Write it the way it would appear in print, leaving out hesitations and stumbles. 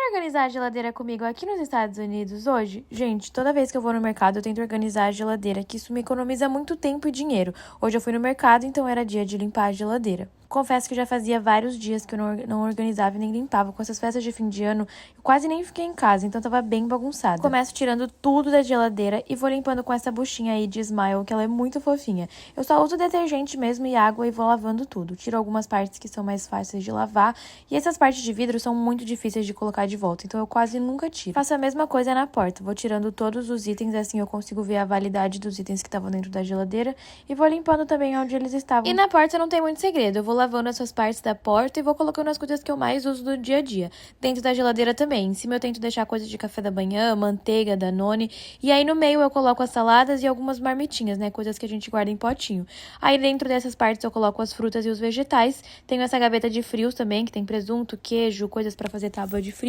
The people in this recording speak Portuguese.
Bora organizar a geladeira comigo aqui nos Estados Unidos hoje? Gente, toda vez que eu vou no mercado, eu tento organizar a geladeira, que isso me economiza muito tempo e dinheiro. Hoje eu fui no mercado, então era dia de limpar a geladeira. Confesso que já fazia vários dias que eu não organizava e nem limpava. Com essas festas de fim de ano, eu quase nem fiquei em casa, então tava bem bagunçada. Começo tirando tudo da geladeira e vou limpando com essa buchinha aí de Smile, que ela é muito fofinha. Eu só uso detergente mesmo e água e vou lavando tudo. Tiro algumas partes que são mais fáceis de lavar e essas partes de vidro são muito difíceis de colocar de volta, então eu quase nunca tiro. Faço a mesma coisa na porta, vou tirando todos os itens, assim eu consigo ver a validade dos itens que estavam dentro da geladeira e vou limpando também onde eles estavam. E na porta não tem muito segredo, eu vou lavando essas partes da porta e vou colocando as coisas que eu mais uso do dia a dia. Dentro da geladeira também, em cima eu tento deixar coisas de café da manhã, manteiga, Danone, e aí no meio eu coloco as saladas e algumas marmitinhas, né, coisas que a gente guarda em potinho. Aí dentro dessas partes eu coloco as frutas e os vegetais, tenho essa gaveta de frios também, que tem presunto, queijo, coisas pra fazer tábua de frio.